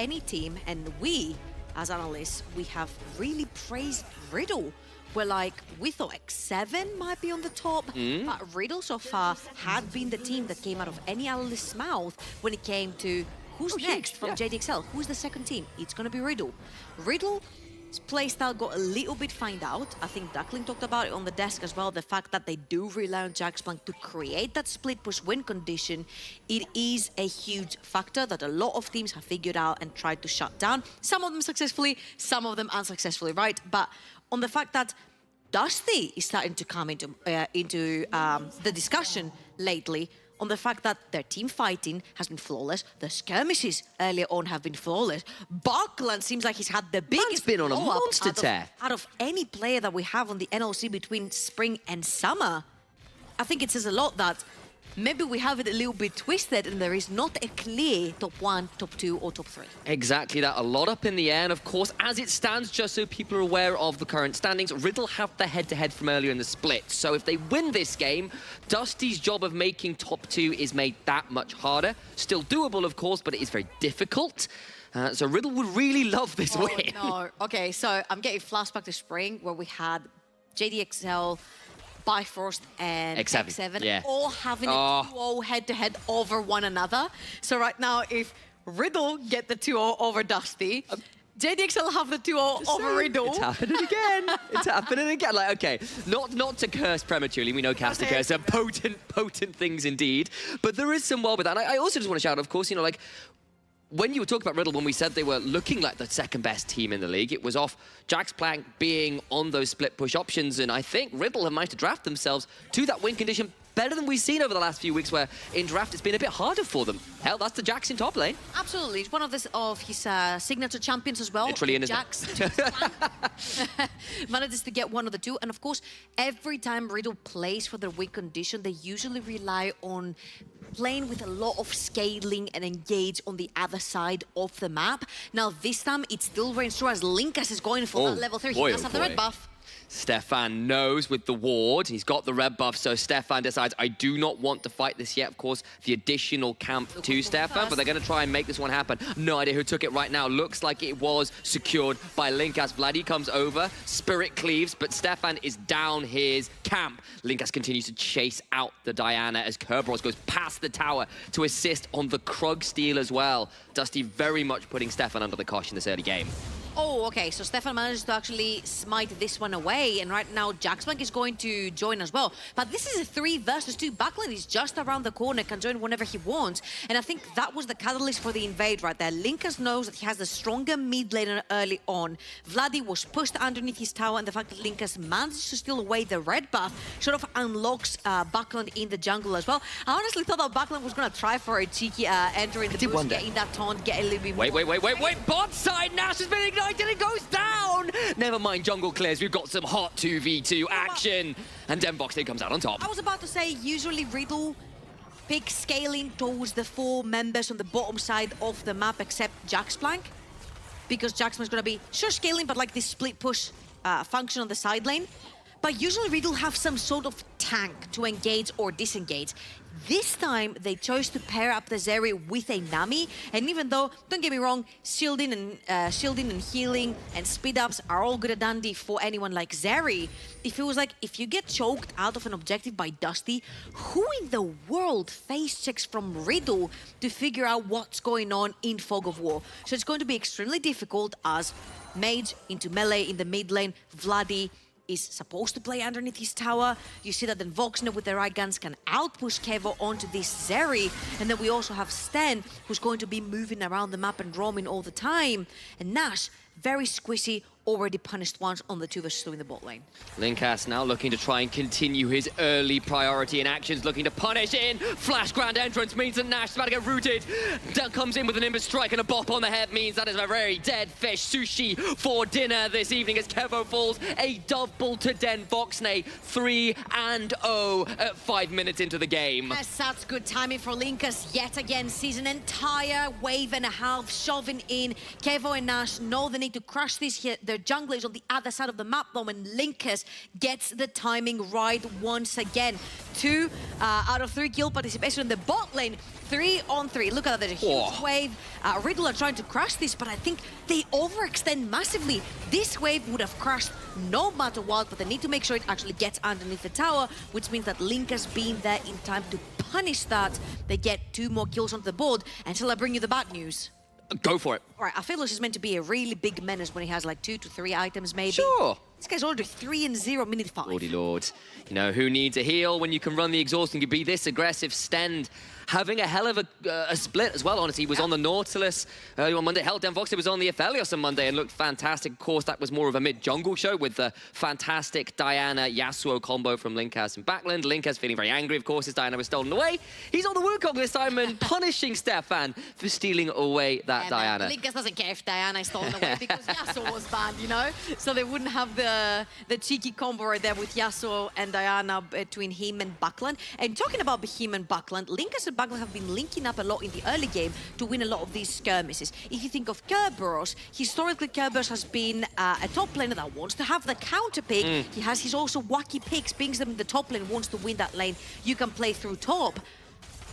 any team, and we, as analysts, we have really praised Riddle. We're like, we thought X7 might be on the top, but Riddle so far had been the team that came out of any analyst's mouth when it came to who's next from JDXL, who's the second team? It's gonna be Riddle. Riddle's playstyle got a little bit found out. I think Duckling talked about it on the desk as well, the fact that they do rely on Jaxplank to create that split push win condition. It is a huge factor that a lot of teams have figured out and tried to shut down. Some of them successfully, some of them unsuccessfully, right? But on the fact that Dusty is starting to come into the discussion lately, on the fact that their team fighting has been flawless, the skirmishes earlier on have been flawless. Buckland seems like he's had the biggest been on a monster tear out of any player that we have on the NLC between spring and summer. I think it says a lot that maybe we have it a little bit twisted and there is not a clear top 1, top 2 or top 3. Exactly that, a lot up in the air, and of course, as it stands, just so people are aware of the current standings, Riddle have the head-to-head from earlier in the split. So if they win this game, Dusty's job of making top 2 is made that much harder. Still doable, of course, but it is very difficult. So Riddle would really love this win. No. Okay, so I'm getting flashback to spring where we had JDXL, Bifrost and X7 all having a 2-0 head-to-head over one another. So right now, if Riddle get the 2-0 over Dusty, JDXL have the 2-0 over Riddle. It's happening again. It's happening again. Like, okay, not to curse prematurely. We know Caster curse are potent things indeed. But there is some well with that. And I also just want to shout, of course, you know, like, when you were talking about Riddle, when we said they were looking like the second best team in the league, it was off Jaxplank being on those split push options, and I think Riddle have managed to draft themselves to that win condition better than we've seen over the last few weeks, where in draft it's been a bit harder for them. Hell, that's the Jax in top lane. Absolutely, it's one of his signature champions as well. Literally in his Jax manages to get one of the two, and of course, every time Riddle plays for their win condition, they usually rely on playing with a lot of scaling and engage on the other side of the map. Now this time, it still reigns true as Linkas is going for that level 3. He does have the red buff. Stefan knows with the ward, he's got the red buff, so Stefan decides, I do not want to fight this yet. Of course, the additional camp to Stefan, but they're going to try and make this one happen. No idea who took it right now. Looks like it was secured by Linkas. Vladdy comes over, Spirit cleaves, but Stefan is down his camp. Linkas continues to chase out the Diana as Kerberos goes past the tower to assist on the Krug steal as well. Dusty very much putting Stefan under the cosh in this early game. Oh, okay, so Stefan managed to actually smite this one away, and right now Jaxplank is going to join as well. But this is a 3 versus 2. Backline is just around the corner, can join whenever he wants, and I think that was the catalyst for the invade right there. Linkas knows that he has the stronger mid laner early on. Vladdy was pushed underneath his tower, and the fact that Linkas managed to steal away the red buff sort of unlocks Backland in the jungle as well. I honestly thought that Backland was going to try for a cheeky enter in the boost, getting that taunt, get a little bit more. Wait, bot side, Nash has been ignited, it goes down! Never mind jungle clears, we've got some hot 2v2 action, and Dembox comes out on top. I was about to say, usually Riddle picks scaling towards the 4 members on the bottom side of the map, except Jaxplank, because Jaxplank's gonna be, sure, scaling, but like this split push function on the side lane. But usually Riddle have some sort of tank to engage or disengage. This time, they chose to pair up the Zeri with a Nami, and even though, don't get me wrong, shielding and healing and speed-ups are all good and dandy for anyone like Zeri, it feels like if you get choked out of an objective by Dusty, who in the world face checks from Riddle to figure out what's going on in Fog of War? So it's going to be extremely difficult as Mage into melee in the mid lane, Vladdy is supposed to play underneath his tower. You see that then Voxner with the right guns can outpush Kevo onto this Zeri. And then we also have Sten, who's going to be moving around the map and roaming all the time. And Nash, very squishy, already punished once on the 2 versus 2 in the bot lane. Linkas now looking to try and continue his early priority in actions, looking to punish in. Flash grand entrance means that Nash is about to get rooted. That comes in with an Nimbus strike and a bop on the head means that is a very dead fish sushi for dinner this evening as Kevo falls. A double to Den Voxney, 3-0 at 5 minutes into the game. Yes, that's good timing for Linkas. Yet again, sees an entire wave and a half shoving in. Kevo and Nash know the need to crush this here. Their jungler is on the other side of the map though, and Linkus gets the timing right once again. 2 out of 3 kill participation in the bot lane. 3 on 3. Look at that, there's a huge wave. Riddle are trying to crush this, but I think they overextend massively. This wave would have crushed no matter what, but they need to make sure it actually gets underneath the tower, which means that Linkus being there in time to punish that. They get 2 more kills onto the board. Until I bring you the bad news. Go for it. All right, Aphelios is meant to be a really big menace when he has like 2 to 3 items maybe. Sure. This guy's already 3-0 minute 5. Lordy Lord. You know, who needs a heal when you can run the exhaust and you be this aggressive? Stend having a hell of a split as well, honestly. He was on the Nautilus early on Monday. Hell, Denvoxy was on the Aphelios on Monday and looked fantastic. Of course, that was more of a mid-jungle show with the fantastic Diana-Yasuo combo from Linkas and Backland. Linkas feeling very angry, of course, as Diana was stolen away. He's on the Wukong this time and punishing Stefan for stealing away that Diana. Linkas doesn't care if Diana is stolen away because Yasuo was banned, you know? So they wouldn't have the cheeky combo right there with Yasuo and Diana between him and Backland. And talking about him and Backland, Linkas and Backland have been linking up a lot in the early game to win a lot of these skirmishes. If you think of Kerberos, historically Kerberos has been a top laner that wants to have the counter pick. He has his also wacky picks, pings them in the top lane, wants to win that lane. You can play through top.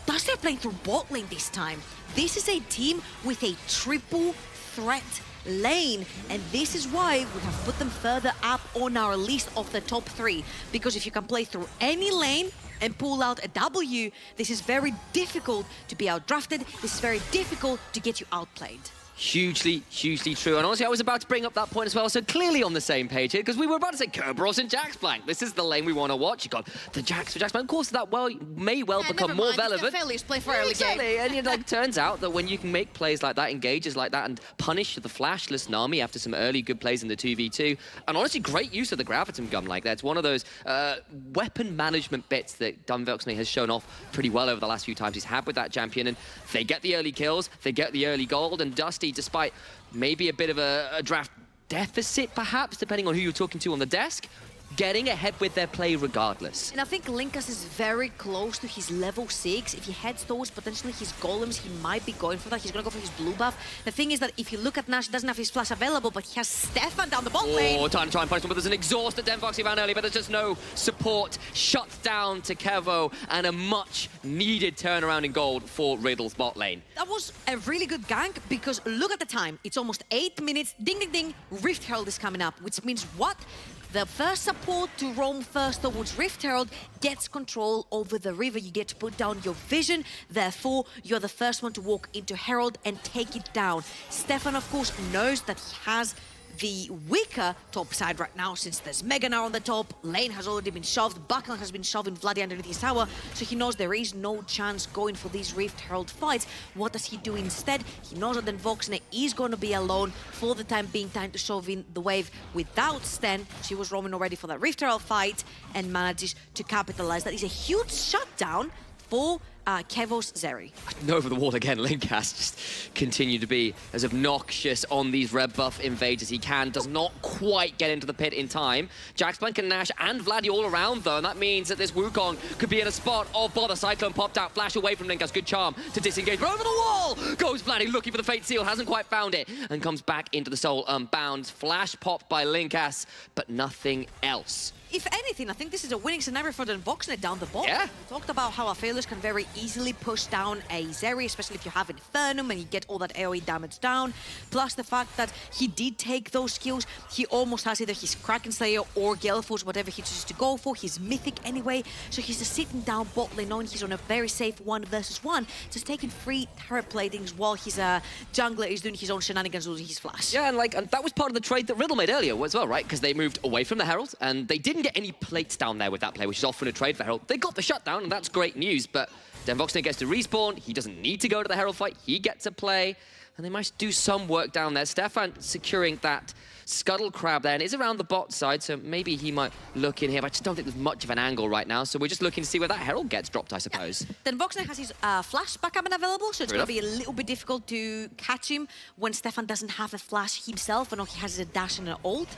Thus they're playing through bot lane this time. This is a team with a triple threat lane, and this is why we have put them further up on our list of the top 3, because if you can play through any lane and pull out a W, this is very difficult to be outdrafted. This is very difficult to get you outplayed. Hugely, hugely true. And honestly, I was about to bring up that point as well, so clearly on the same page here, because we were about to say Kerberos and Jaxplank. This is the lane we want to watch. You got the Jax for Jaxplank. Of course, that may well become more relevant. Play for early game. And it like, turns out that when you can make plays like that, engages like that, and punish the flashless Nami after some early good plays in the 2v2, and honestly, great use of the Graviton gun like that. It's one of those weapon management bits that Dunvoxney has shown off pretty well over the last few times he's had with that champion, and they get the early kills, they get the early gold, and Dusty, despite maybe a bit of a draft deficit, perhaps, depending on who you're talking to on the desk, getting ahead with their play regardless. And I think Linkus is very close to his level 6. If he heads towards potentially his golems, he might be going for that. He's going to go for his blue buff. The thing is that if you look at Nash, he doesn't have his flash available, but he has Stefan down the bot lane. Oh, time to try and punish him, but there's an exhaust that Denvoxy ran early, but there's just no support. Shut down to Kevo, and a much-needed turnaround in gold for Riddle's bot lane. That was a really good gank, because look at the time. It's almost 8 minutes. Ding, ding, ding. Rift Herald is coming up, which means what? The first support to roam first towards Rift Herald gets control over the river. You get to put down your vision. Therefore, you're the first one to walk into Herald and take it down. Stefan, of course, knows that he has the weaker top side right now, since there's Meganar on the top, lane has already been shoved, Buckland has been shoving Vladdy underneath his tower, so he knows there is no chance going for these Rift Herald fights. What does he do instead? He knows that Denvoxney is going to be alone for the time being, time to shove in the wave without Sten. She was roaming already for that Rift Herald fight and manages to capitalize. That is a huge shutdown for Kevo's Zeri. Over the wall again, Linkas just continue to be as obnoxious on these red buff invades as he can. Does not quite get into the pit in time. Jaxplank and Nash and Vladdy all around though, and that means that this Wukong could be in a spot of bother. Cyclone popped out, flash away from Linkas. Good charm to disengage, but over the wall goes Vladdy looking for the Fate Seal, hasn't quite found it, and comes back into the Soul Unbound. Flash popped by Linkas, but nothing else. If anything, I think this is a winning scenario for Denvoxney down the bottom. Yeah. We talked about how Aphelios can very easily push down a Zeri, especially if you have Infernum and you get all that AoE damage down. Plus the fact that he did take those skills. He almost has either his Kraken Slayer or Galeforce, whatever he chooses to go for. He's Mythic anyway, so he's just sitting down bot lane knowing he's on a very safe 1 versus 1, just taking free turret platings while his jungler is doing his own shenanigans using his flash. Yeah, and that was part of the trade that Riddle made earlier as well, right? Because they moved away from the Herald, and they didn't get any plates down there with that play, which is often a trade for Herald. They got the shutdown, and that's great news, but Denvoxney gets to respawn. He doesn't need to go to the Herald fight. He gets to play, and they might do some work down there. Stefan securing that Scuttle Crab there, and is around the bot side, so maybe he might look in here, but I just don't think there's much of an angle right now, so we're just looking to see where that Herald gets dropped, I suppose. Yeah. Denvoxney has his flash backup unavailable, so it's going to be a little bit difficult to catch him when Stefan doesn't have a flash himself, and all he has is a dash and an ult.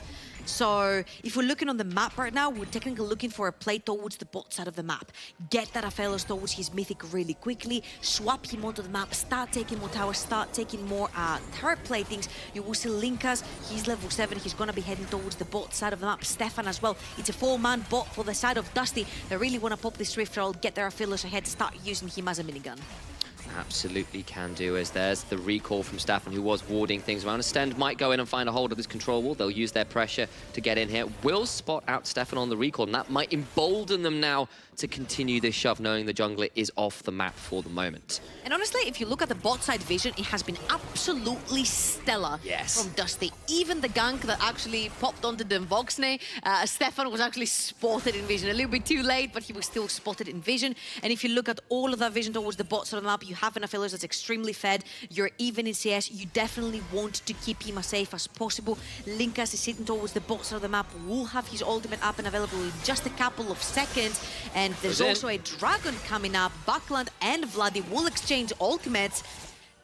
So if we're looking on the map right now, we're technically looking for a play towards the bot side of the map. Get that Aphelios towards his mythic really quickly, swap him onto the map, start taking more towers, start taking more turret platings. You will see Linkas, he's level 7, he's gonna be heading towards the bot side of the map. Stefan as well, it's a 4-man bot for the side of Dusty. They really wanna pop this Rift Roll, get their Aphelios ahead, start using him as a minigun. Absolutely can do, as there's the recall from Stefan, who was warding things around. Stend might go in and find a hold of this control wall. They'll use their pressure to get in here. Will spot out Stefan on the recall, and that might embolden them now to continue this shove, knowing the jungler is off the map for the moment. And honestly, if you look at the bot side vision, it has been absolutely stellar from Dusty. Even the gank that actually popped onto the Voxne, Stefan was actually spotted in vision. A little bit too late, but he was still spotted in vision. And if you look at all of that vision towards the bot side of the map, you have an Aphelios that's extremely fed. You're even in CS. You definitely want to keep him as safe as possible. Linkas is sitting towards the bot side of the map, will have his ultimate up and available in just a couple of seconds. And there's also a dragon coming up. Buckland and Vladdy will exchange ultimates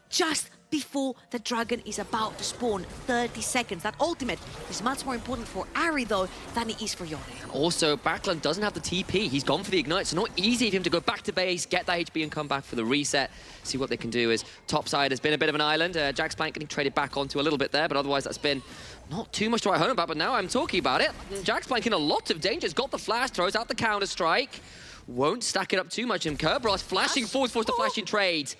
just before the dragon is about to spawn. 30 seconds. That ultimate is much more important for Ari, though, than it is for Yone. Also, Backland doesn't have the TP. He's gone for the Ignite, so not easy for him to go back to base, get that HP and come back for the reset. See what they can do. Is topside has been a bit of an island. Jaxplank getting traded back onto a little bit there, but otherwise that's been not too much to write home about, but now I'm talking about it. Jaxplank in a lot of danger. Has got the flash, throws out the Counter-Strike. Won't stack it up too much, and Kerberos flashing forward, forced to flash in trade.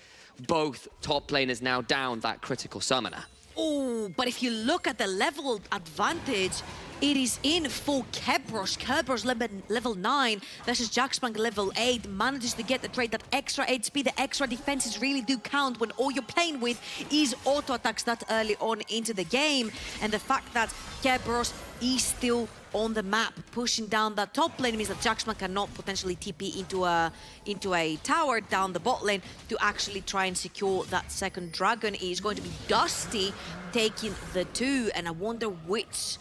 Both top laners now down that critical summoner. Oh, but if you look at the level advantage, it is in for Kerberos. Kerberos level 9 versus Jaxplank level 8. Manages to get the trade, that extra HP, the extra defenses really do count when all you're playing with is auto attacks that early on into the game. And the fact that Kerberos is still on the map, pushing down that top lane, means that Jaxplank cannot potentially TP into a tower down the bot lane to actually try and secure that second dragon. It is going to be Dusty taking the 2, and I wonder which...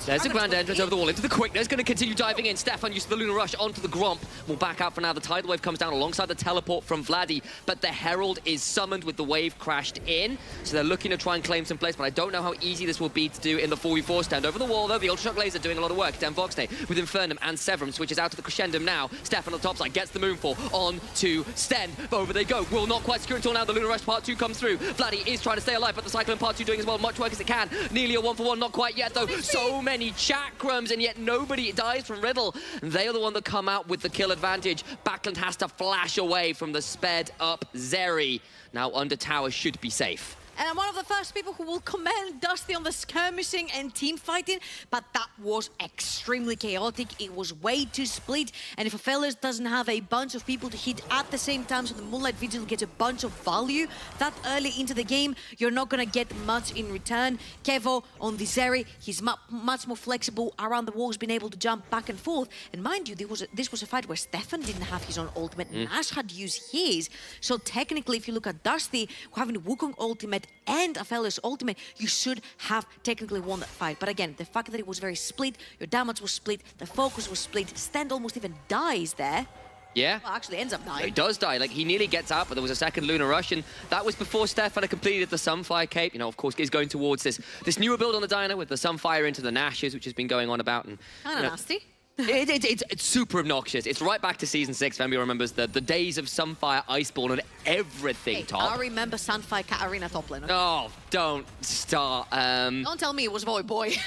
There's a grand entrance over the wall into the quickness, going to continue diving in. Stefan used the Lunar Rush onto the Gromp. Will back out for now. The tidal wave comes down alongside the teleport from Vladdy, but the Herald is summoned with the wave crashed in. So they're looking to try and claim some place, but I don't know how easy this will be to do in the 4v4 stand. Over the wall, though, the Ultra Shock Laser doing a lot of work. Den Voxne with Infernum and Severum switches out to the Crescendum now. Stefan on the top side gets the Moonfall on to Sten. Over they go. Will not quite secure until now. The Lunar Rush Part 2 comes through. Vladdy is trying to stay alive, but the Cyclone Part 2 doing as well much work as it can. Nearly a 1-for-1, not quite yet, though. So many chakrams, and yet nobody dies from Riddle. They are the one that come out with the kill advantage. Backland has to flash away from the sped up Zeri. Now under tower should be safe. And I'm one of the first people who will commend Dusty on the skirmishing and team fighting, but that was extremely chaotic. It was way too split, and if Aphelios doesn't have a bunch of people to hit at the same time, so the Moonlight Vigil gets a bunch of value that early into the game, you're not gonna get much in return. Kevo on the Zeri, he's much more flexible around the walls, being able to jump back and forth. And mind you, this was a fight where Stefan didn't have his own ultimate, Nash had used his. So technically, if you look at Dusty, having Wukong ultimate and Aphelios ultimate, you should have technically won that fight. But again, the fact that it was very split, your damage was split, the focus was split, Stand almost even dies there. Yeah. Well, actually ends up dying. He does die. Like, he nearly gets out, but there was a second Lunar Rush, and that was before Stefan had completed the Sunfire Cape. You know, of course, he's going towards this newer build on the Dino with the Sunfire into the Nashes, which has been going on about. And kind of nasty. It's super obnoxious. It's right back to Season 6, if anybody remembers the days of Sunfire, Iceborne, and everything top. I remember Sunfire Katarina top laner. Oh, don't start. Don't tell me it was boy.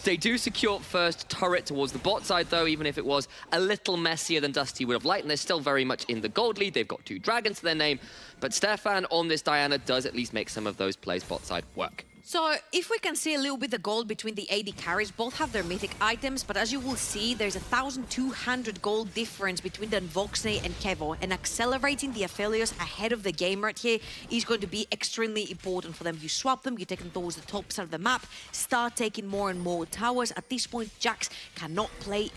They do secure first turret towards the bot side, though, even if it was a little messier than Dusty would have liked, and they're still very much in the gold lead. They've got 2 dragons to their name, but Stefan on this Diana does at least make some of those plays bot side work. So if we can see a little bit the gold between the AD carries, both have their mythic items, but as you will see, there's 1,200 gold difference between the Voxne and Kevo, and accelerating the Aphelios ahead of the game right here is going to be extremely important for them. You swap them, you take them towards the top side of the map, start taking more and more towers. At this point, Jax cannot play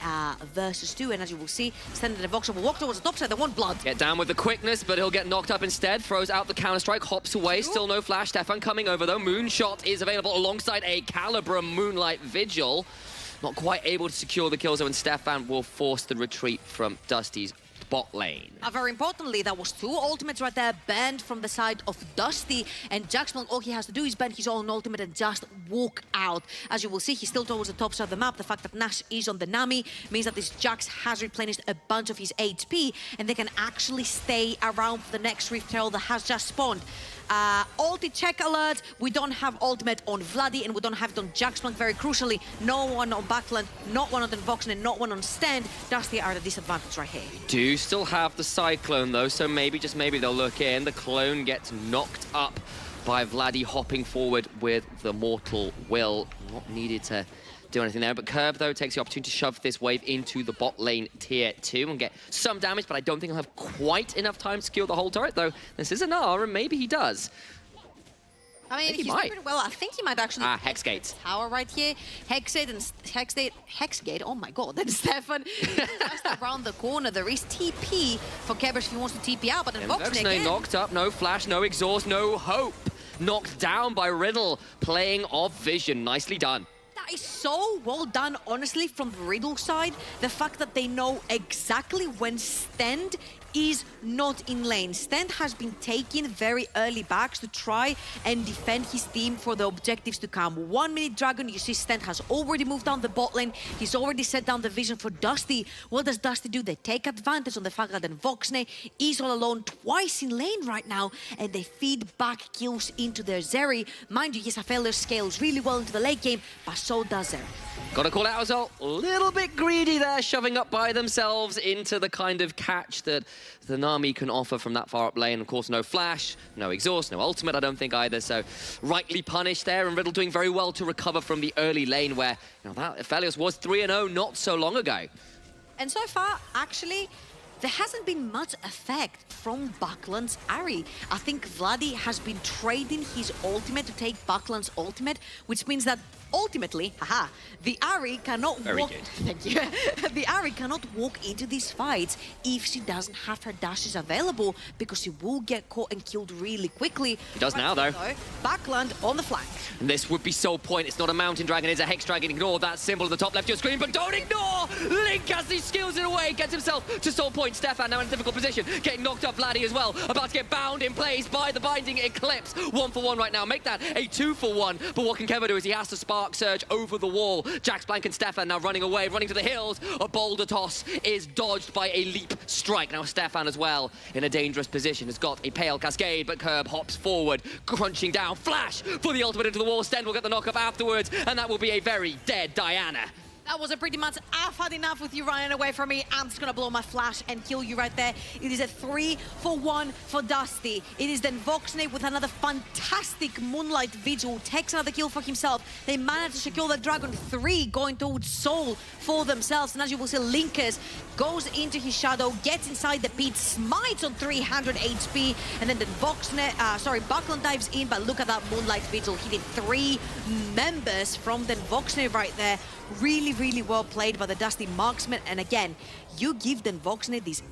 versus 2, and as you will see, Standard and Voxne will walk towards the top side, they want blood. Get down with the quickness, but he'll get knocked up instead, throws out the Counter-Strike, hops away, still no flash. Stefan coming over though, Moonshot is available alongside a Calibra Moonlight Vigil. Not quite able to secure the kills, though, and Stefan will force the retreat from Dusty's bot lane. Very importantly, that was 2 ultimates right there banned from the side of Dusty, and Jaxplank, all he has to do is ban his own ultimate and just walk out. As you will see, he's still towards the top side of the map. The fact that Nash is on the Nami means that this Jax has replenished a bunch of his HP, and they can actually stay around for the next Rift Herald that has just spawned. Ulti check alert, we don't have ultimate on Vladdy, and we don't have it on Jaxplank. Very crucially, no one on backland, not one on Voxen, and not one on stand. Dusty are the disadvantage right here. Do still have the Cyclone though, so maybe, just maybe, they'll look in. The clone gets knocked up by Vladdy hopping forward with the Mortal Will. Not needed to do anything there, but Curb though takes the opportunity to shove this wave into the bot lane tier 2 and get some damage, but I don't think he'll have quite enough time to secure the whole turret, though this is an R, and maybe he does. I mean, he's doing pretty well. I think he might actually Hexgate tower right here. Hexgate, oh my god, then Stefan just around the corner. There is TP for Kebers if he wants to TP out, but then Voxen again. Knocked up, no flash, no exhaust, no hope. Knocked down by Riddle, playing off vision. Nicely done. That is so well done, honestly, from the Riddle side. The fact that they know exactly when Stand is not in lane. Stand has been taking very early backs to try and defend his team for the objectives to come. 1 minute Dragon, you see Stand has already moved down the bot lane. He's already set down the vision for Dusty. What does Dusty do? They take advantage on the fact that Voxne is all alone twice in lane right now, and they feed back kills into their Zeri. Mind you, yes, Aphelios scales really well into the late game, but so does Zeri. Gotta call out as well, a little bit greedy there, shoving up by themselves into the kind of catch that the Nami can offer from that far up lane. Of course, no flash, no exhaust, no ultimate, I don't think either, so rightly punished there, and Riddle doing very well to recover from the early lane where, you know, that Aphelios was 3-0 not so long ago. And so far, actually, there hasn't been much effect from Buckland's Ahri. I think Vladdy has been trading his ultimate to take Buckland's ultimate, which means that ultimately, the Ahri cannot walk. Thank you. The Ahri cannot walk into these fights if she doesn't have her dashes available, because she will get caught and killed really quickly. He does now, though. Backland on the flank. And this would be so point. It's not a mountain dragon, it's a hex dragon. Ignore that symbol at the top left of your screen, but don't ignore! Link as he skills it away, gets himself to soul point. Stefan now in a difficult position, getting knocked up. Vladdy as well, about to get bound in place by the binding Eclipse. 1-for-1 right now, make that a 2-for-1. But what can Kevin do is he has to spark surge over the wall. Jaxplank and Stefan now running away, running to the hills. A boulder toss is dodged by a leap strike. Now Stefan as well in a dangerous position, has got a pale cascade, but Curb hops forward, crunching down. Flash for the ultimate into the wall. Sten will get the knock up afterwards, and that will be a very dead Diana. That was a pretty much, I've had enough with you running away from me. I'm just gonna blow my flash and kill you right there. It is a 3-for-1 for Dusty. It is then Voxne with another fantastic Moonlight Vigil, takes another kill for himself. They manage to secure the Dragon 3, going towards Soul for themselves. And as you will see, Linkers goes into his shadow, gets inside the pit, smites on 300 HP, and then Buckland dives in, but look at that Moonlight Vigil, hitting 3 members from the Voxne right there. Really, really well played by the Dusty marksman. And again, you give Den Voxne this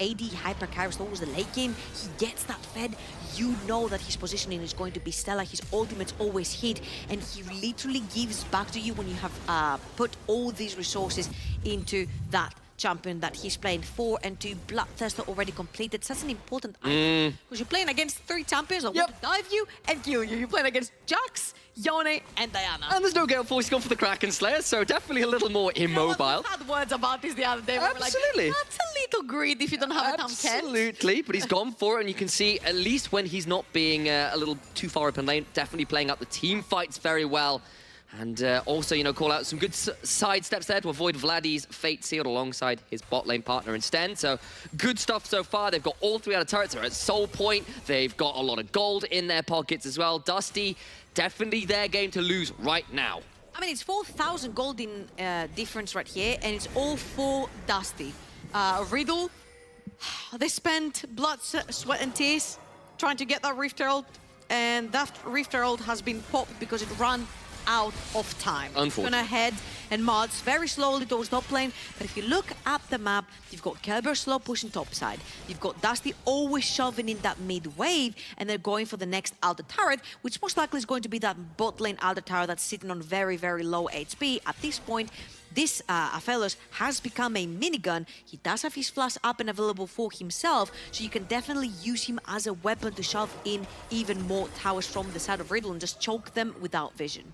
AD hyper carries towards the late game, he gets that fed, you know that his positioning is going to be stellar, his ultimates always hit, and he literally gives back to you when you have put all these resources into that champion that he's playing. 4 and 2 Bloodthirster already completed. Such an important item, because you're playing against 3 champions that want to dive you and kill you. You're playing against Jax, Yone, and Diana. And there's no Gale Force, he's gone for the Kraken Slayer, so definitely a little more immobile. We had words about this the other day. Absolutely. We were like, that's a little greed if you don't have a Tom Kent. Absolutely, but he's gone for it, and you can see, at least when he's not being a little too far open lane, definitely playing up the team fights very well. And also, you know, call out some good side steps there to avoid Vladdy's fate sealed alongside his bot lane partner in Sten. So good stuff so far. They've got all 3 out of turrets. They're at soul point. They've got a lot of gold in their pockets as well. Dusty, definitely their game to lose right now. I mean, it's 4,000 gold in difference right here, and it's all for Dusty. Riddle, they spent blood, sweat, and tears trying to get that Rift Herald, and that Rift Herald has been popped because it ran out of time. Unfortunately. Gonna head and march very slowly towards top lane, but if you look at the map, you've got Kerber slow pushing top side. You've got Dusty always shoving in that mid wave, and they're going for the next outer turret, which most likely is going to be that bot lane outer tower that's sitting on very, very low HP. At this point, this Aphelios has become a minigun. He does have his flash up and available for himself, so you can definitely use him as a weapon to shove in even more towers from the side of Riddle and just choke them without vision.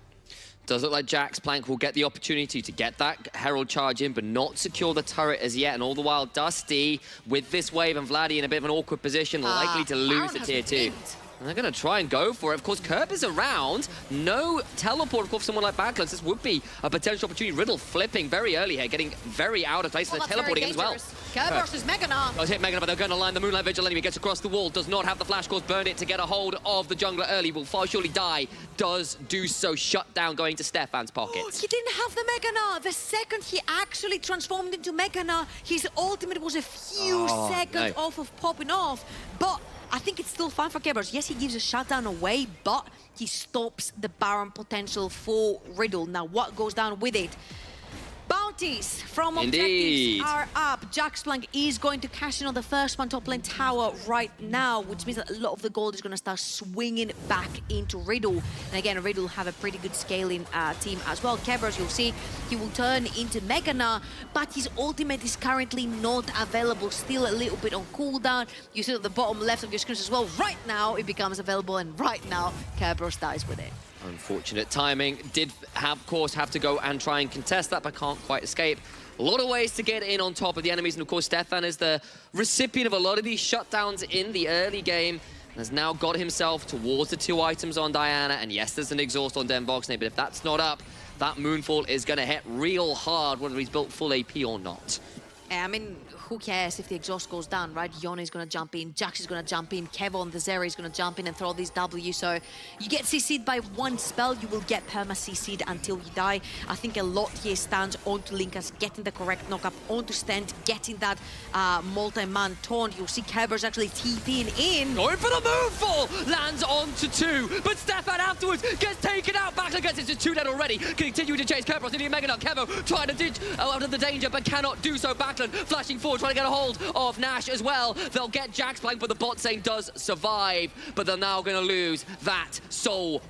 Does look like Jaxplank will get the opportunity to get that Herald charge in, but not secure the turret as yet. And all the while, Dusty, with this wave and Vladdy in a bit of an awkward position, likely to lose the tier 2. And they're going to try and go for it. Of course, Kerb is around. No teleport, of course, for someone like Backlands. This would be a potential opportunity. Riddle flipping very early here, getting very out of place. They're teleporting as well. Kerb versus Meganar. Does hit Meganar, but they're going to line the Moonlight Vigil anyway. Gets across the wall, does not have the flash course. Burn it to get a hold of the jungler early. Will far surely die. Does do so. Shut down going to Stefan's pockets. He didn't have the Meganar. The second he actually transformed into Meganar, his ultimate was a few seconds off of popping off. But I think it's still fine for Kerberos. Yes, he gives a shutdown away, but he stops the Baron potential for Riddle. Now, what goes down with it? Bounties from objectives are up. Jaxplank is going to cash in on the first one top lane tower right now, which means that a lot of the gold is going to start swinging back into Riddle. And again, Riddle have a pretty good scaling team as well. Kerberos, you'll see, he will turn into Meganar, but his ultimate is currently not available. Still a little bit on cooldown. You see at the bottom left of your screen as well. Right now, it becomes available, and right now, Kerberos dies with it. Unfortunate timing. Did, of course, have to go and try and contest that, but can't quite escape. A lot of ways to get in on top of the enemies, and of course, Stefan is the recipient of a lot of these shutdowns in the early game, and has now got himself towards the 2 items on Diana, and yes, there's an exhaust on Denvoxne, but if that's not up, that Moonfall is going to hit real hard, whether he's built full AP or not. I mean, who cares if the exhaust goes down, right? Yone is going to jump in, Jax is going to jump in, Kevo on the Zeri is going to jump in and throw these W. So you get CC'd by one spell, you will get perma CC'd until you die. I think a lot here stands onto Linkas, getting the correct knockup, onto Stent, getting that multi-man taunt. You'll see Kerberos actually TPing in. Going for the Moonfall! Lands onto 2, but Stefan afterwards gets taken out. Back against it's just 2 dead already. Continuing to chase Kerberos, needing Meganar. Kevo trying to ditch out of the danger, but cannot do so. Backland flashing forward, trying to get a hold of Nash as well. They'll get Jaxplank, but the bot saying does survive, but they're now going to lose that soul.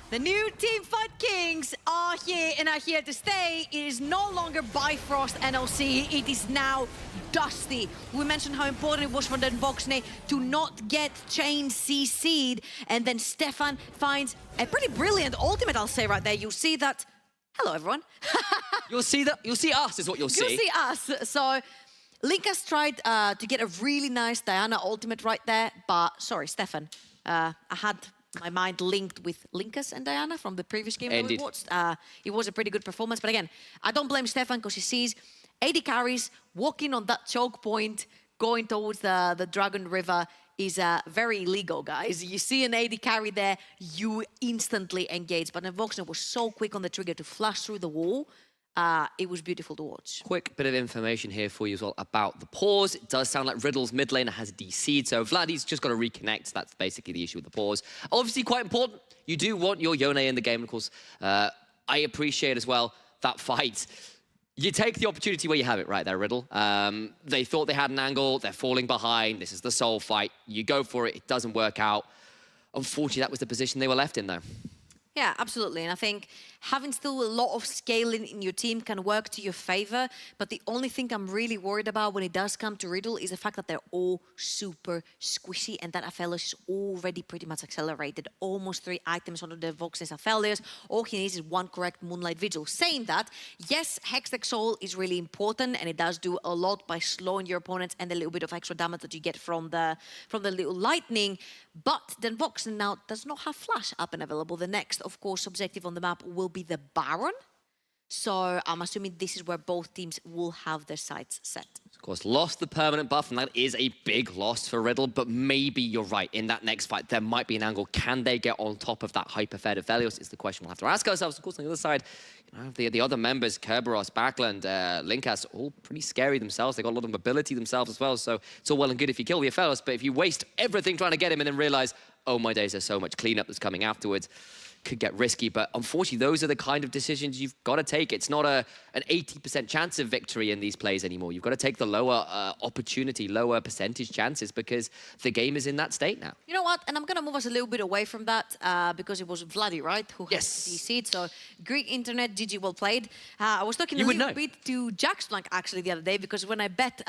The new Teamfight Kings are here and are here to stay. It is no longer Bifrost NLC, it is now Dusty. We mentioned how important it was for Denvoxne to not get chain CC'd, and then Stefan finds a pretty brilliant ultimate, I'll say right there. You'll see that. Hello, everyone. You'll see us is what you'll see. You'll see us. So Linkas tried to get a really nice Diana ultimate right there, but sorry, Stefan. I had my mind linked with Linkas and Diana from the previous game that we watched. It was a pretty good performance, but again, I don't blame Stefan because he sees 80 carries walking on that choke point, going towards the Dragon River is very illegal, guys. You see an 80 carry there, you instantly engage. But Voxner was so quick on the trigger to flash through the wall. It was beautiful to watch. Quick bit of information here for you as well about the pause. It does sound like Riddle's mid laner has DC'd, so Vladdy's just got to reconnect. That's basically the issue with the pause. Obviously quite important. You do want your Yone in the game, of course. I appreciate as well that fight. You take the opportunity where you have it right there, Riddle. They thought they had an angle, they're falling behind, this is the soul fight. You go for it, it doesn't work out. Unfortunately, that was the position they were left in, though. Yeah, absolutely. And I think having still a lot of scaling in your team can work to your favor. But the only thing I'm really worried about when it does come to Riddle is the fact that they're all super squishy and that Aphelios is already pretty much accelerated. Almost 3 items onto the Vox's Aphelios. All he needs is 1 correct Moonlight Vigil. Saying that, yes, Hextech Soul is really important and it does do a lot by slowing your opponents and the little bit of extra damage that you get from the little lightning. But then Vox now does not have Flash up and available. The next, of course, objective on the map will be the Baron. So I'm assuming this is where both teams will have their sights set. Of course, lost the permanent buff, and that is a big loss for Riddle, but maybe you're right. In that next fight, there might be an angle. Can they get on top of that hyper-fed Aphelios is the question we'll have to ask ourselves. Of course, on the other side, you know, the other members, Kerberos, Backland, Linkas, all pretty scary themselves. They got a lot of mobility themselves as well, so it's all well and good if you kill the Aphelios, but if you waste everything trying to get him and then realize, oh my days, there's so much cleanup that's coming afterwards, could get risky. But unfortunately, those are the kind of decisions you've got to take. It's not an 80% chance of victory in these plays anymore. You've got to take the lower opportunity, lower percentage chances, because the game is in that state now. You know what? And I'm going to move us a little bit away from that because it was Vladdy, right? Who had the seed. So Greek internet, GG, well played. I was talking a little bit to Jaxblank actually the other day because when I bet...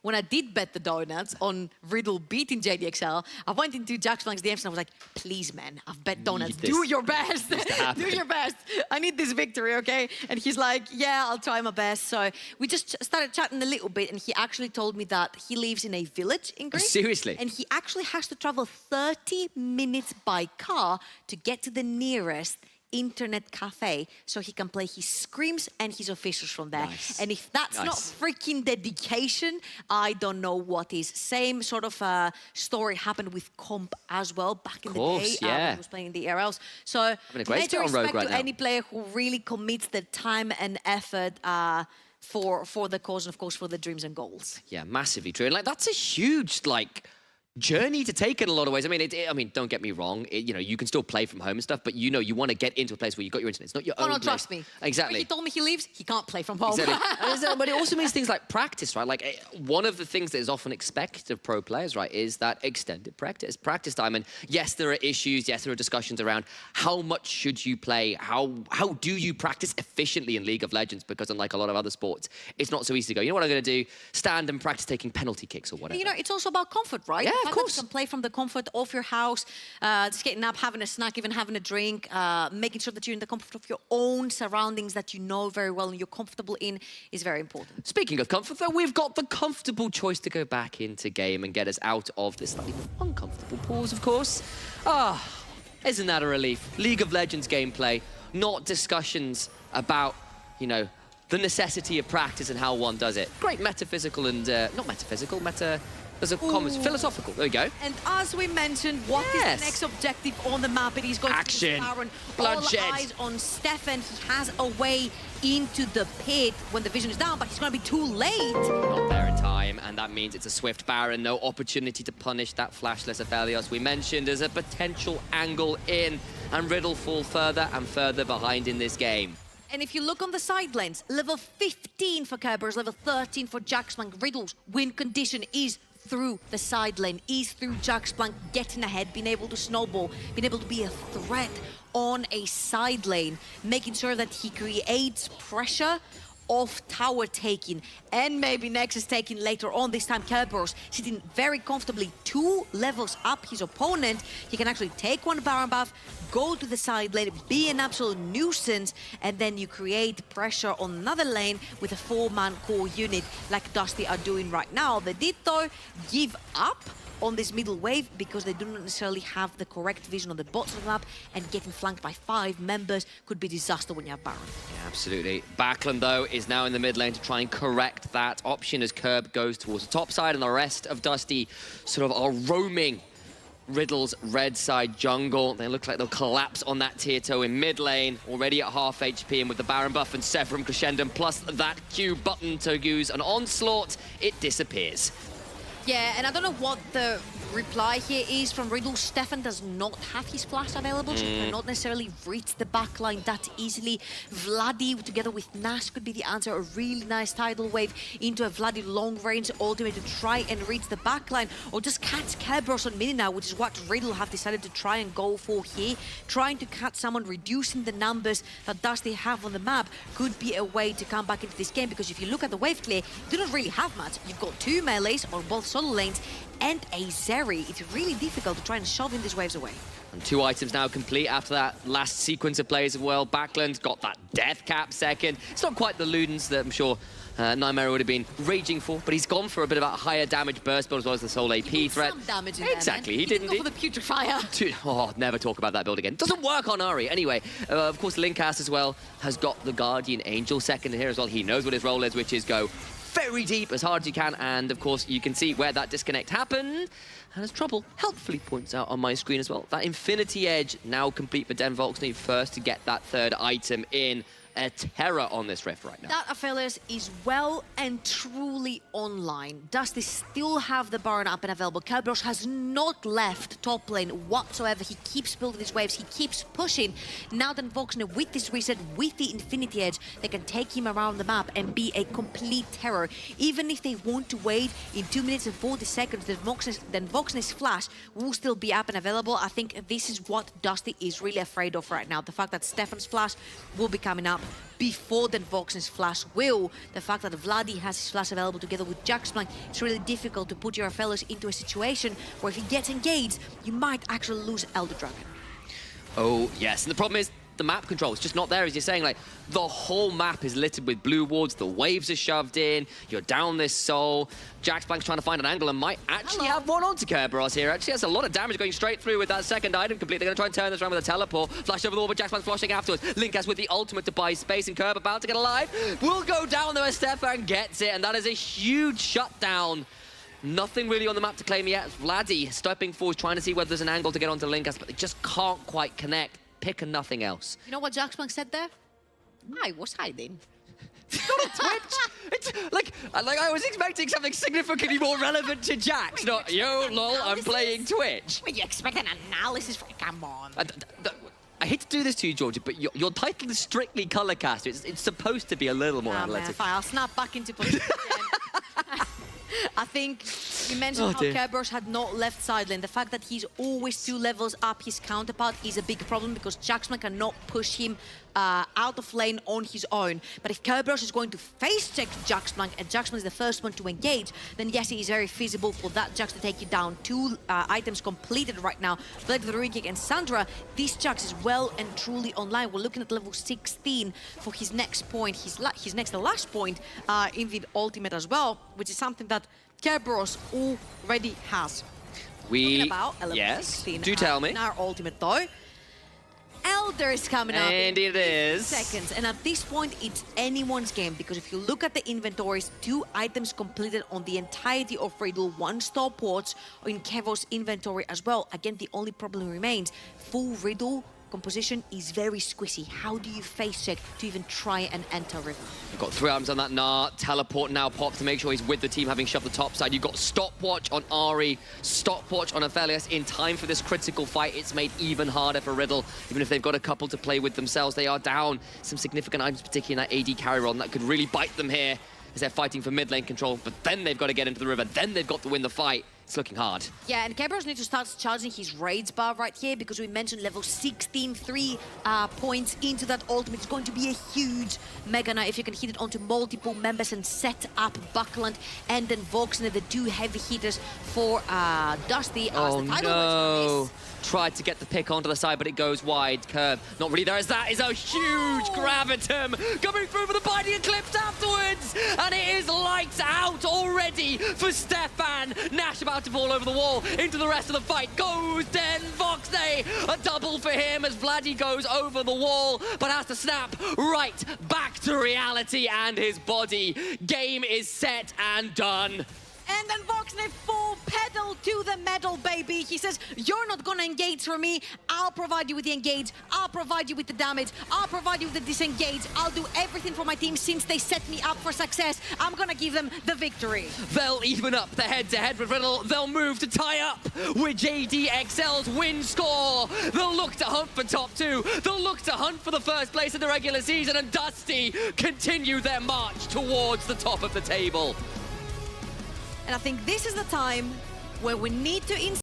when I did bet the donuts on Riddle beating JDXL, I went into Jaxblank's DMs and I was like, please, man, I've bet donuts. Do your best. Do your best. I need this victory, okay? And he's like, yeah, I'll try my best. So we just started chatting a little bit and he actually told me that he lives in a village in Greece. Seriously? And he actually has to travel 30 minutes by car to get to the nearest internet cafe so he can play his scrims and his officials from there. And if that's not freaking dedication, I don't know what is. Same sort of story happened with Comp as well back in the day when he was playing in the ERLs. So major respect to any player who really commits the time and effort for the cause and of course for the dreams and goals. Yeah, massively true. And like that's a huge journey to take in a lot of ways. I mean, don't get me wrong. You know, you can still play from home and stuff, but you know, you want to get into a place where you got your internet. It's not your own place. Trust me. Exactly. When he told me he leaves, he can't play from home. Exactly. But it also means things like practice, right? Like one of the things that is often expected of pro players, right, is that extended practice time. And yes, there are issues. Yes, there are discussions around how much should you play? How do you practice efficiently in League of Legends? Because unlike a lot of other sports, it's not so easy to go, you know what I'm going to do? Stand and practice taking penalty kicks or whatever. You know, it's also about comfort, right? Yeah, of course. You can play from the comfort of your house, just getting up, having a snack, even having a drink, making sure that you're in the comfort of your own surroundings that you know very well and you're comfortable in is very important. Speaking of comfort, though, we've got the comfortable choice to go back into game and get us out of this slightly uncomfortable pause, of course. Isn't that a relief? League of Legends gameplay, not discussions about, you know, the necessity of practice and how one does it. Great metaphysical and, not metaphysical, there's a common philosophical. There we go. And as we mentioned, what is the next objective on the map? It is going to be Baron. Bloodshed. All eyes on Stefan. He has a way into the pit when the vision is down, but he's going to be too late. Not there in time, and that means it's a swift Baron. No opportunity to punish that flashless Aphelios we mentioned as a potential angle in, and Riddle fall further and further behind in this game. And if you look on the side lanes, level 15 for Kerberos, level 13 for Jaxblank. Riddle's win condition is through the side lane, is through Jaxblank getting ahead, being able to snowball, being able to be a threat on a side lane, making sure that he creates pressure off tower taking and maybe Nexus taking later on. This time Kerberos sitting very comfortably 2 levels up his opponent. He can actually take one Baron buff, go to the side lane, be an absolute nuisance, and then you create pressure on another lane with a 4-man core unit like Dusty are doing right now. They did though give up on this middle wave because they do not necessarily have the correct vision on the bottom of the map, and getting flanked by 5 members could be disaster when you have Baron. Yeah, absolutely. Backlund, though, is now in the mid lane to try and correct that option as Kerb goes towards the top side, and the rest of Dusty sort of are roaming Riddle's red side jungle. They look like they'll collapse on that tier 2 in mid lane, already at half HP, and with the Baron buff and Severum Crescendum, plus that Q button to use an onslaught, it disappears. Yeah, and I don't know what the reply here is from Riddle. Stefan does not have his flash available, so he cannot necessarily reach the backline that easily. Vladdy together with Nash could be the answer. A really nice tidal wave into a Vladdy long range ultimate to try and reach the backline, or just catch Kerberos on mini now, which is what Riddle have decided to try and go for here. Trying to catch someone, reducing the numbers that Dusty have on the map could be a way to come back into this game, because if you look at the wave clear, you don't really have much. You've got 2 melees on both solo lanes and a Zeri. It's really difficult to try and shove in these waves away. And 2 items now complete after that last sequence of plays as well. Backlund's got that death cap second. It's not quite the Ludens that I'm sure Nightmare would have been raging for, but he's gone for a bit of a higher damage burst build as well as the soul AP threat. Some damage in exactly, there, he didn't go for the putrefier. Oh, never talk about that build again. Doesn't work on Ari. Anyway, of course, Linkas as well has got the Guardian Angel second here as well. He knows what his role is, which is go very deep as hard as you can, and of course you can see where that disconnect happened. And as Trouble helpfully points out on my screen as well, that Infinity Edge now complete for Den Volksney first to get that 3rd item in. a terror on this Rift right now. That Aphelios is well and truly online. Dusty still have the Baron up and available. Kerberos has not left top lane whatsoever. He keeps building his waves, he keeps pushing. Now then Voxner with this reset, with the Infinity Edge, they can take him around the map and be a complete terror. Even if they want to wait in 2 minutes and 40 seconds, then Voxner's flash will still be up and available. I think this is what Dusty is really afraid of right now. The fact that Stefan's flash will be coming up before then Voxner's flash will. The fact that Vladdy has his flash available together with Jaxplank, it's really difficult to put your Aphelios into a situation where if he gets engaged, you might actually lose Elder Dragon. Oh, yes. And the problem is, the map control is just not there, as you're saying. Like, the whole map is littered with blue wards, the waves are shoved in, you're down this soul. Jaxplank's trying to find an angle and might actually have one onto Kerberos here. Actually has a lot of damage going straight through with that second item complete. They're going to try and turn this around with a teleport. Flash over the wall, but Jaxplank's flashing afterwards. Linkas with the ultimate to buy space, and Kerb about to get alive. Will go down there as Stefan gets it, and that is a huge shutdown. Nothing really on the map to claim yet. Vladdy stepping forward, trying to see whether there's an angle to get onto Linkas, but they just can't quite connect. Pick and nothing else. You know what Jaxplank said there? I was hiding. It's not a Twitch. It's like I was expecting something significantly more relevant to Jax. Not, yo, lol, I'm playing Twitch. Well, you expect an analysis for... Come on. I hate to do this to you, Georgia, but your title is strictly Colorcaster. It's supposed to be a little more analytic. Man, fine, I'll snap back into position again. I think you mentioned how Kerberos had not left side lane. The fact that he's always 2 levels up his counterpart is a big problem because Jaxplank cannot push him out of lane on his own. But if Kerberos is going to face check Jaxplank and Jaxplank is the first one to engage, then yes, it is very feasible for that Jax to take you down. 2 items completed right now. Blade of the Ring and Sandra. This Jax is well and truly online. We're looking at level 16 for his next point, his next to last point in the ultimate as well, which is something that Kerberos already has. Talking about level 16, do tell me. In our ultimate though. Elder is coming up and in it is seconds, and at this point it's anyone's game because if you look at the inventories, 2 items completed on the entirety of Riddle, 1 stopwatch in Kevo's inventory as well. Again, the only problem remains full Riddle composition is very squishy. How do you face check to even try and enter River? You've got 3 items on that Gnar. Teleport now pops to make sure he's with the team, having shoved the top side. You've got stopwatch on Ari, stopwatch on Aphelios. In time for this critical fight, it's made even harder for Riddle. Even if they've got a couple to play with themselves, they are down some significant items, particularly in that AD carry run, that could really bite them here as they're fighting for mid lane control. But then they've got to get into the river, then they've got to win the fight. It's looking hard. Yeah, and Kerberos needs to start charging his raids bar right here because we mentioned level 16, 3 points into that ultimate. It's going to be a huge Mega Knight if you can hit it onto multiple members and set up Buckland and then Voxner, the 2 heavy hitters for Dusty. Oh no! Tried to get the pick onto the side, but it goes wide. Curve, not really there as that is a huge Gravitum coming through for the binding eclipse afterwards, and it is lights out already for Stefan. Nash about to fall over the wall into the rest of the fight. Goes Den Voxney, a double for him as Vladdy goes over the wall, but has to snap right back to reality and his body. Game is set and done. And then Voxner full pedal to the metal, baby. He says, you're not gonna engage for me. I'll provide you with the engage. I'll provide you with the damage. I'll provide you with the disengage. I'll do everything for my team since they set me up for success. I'm gonna give them the victory. They'll even up the head-to-head with Riddle. They'll move to tie up with JDXL's win score. They'll look to hunt for top 2. They'll look to hunt for the first place in the regular season, and Dusty continue their march towards the top of the table. And I think this is the time where we need to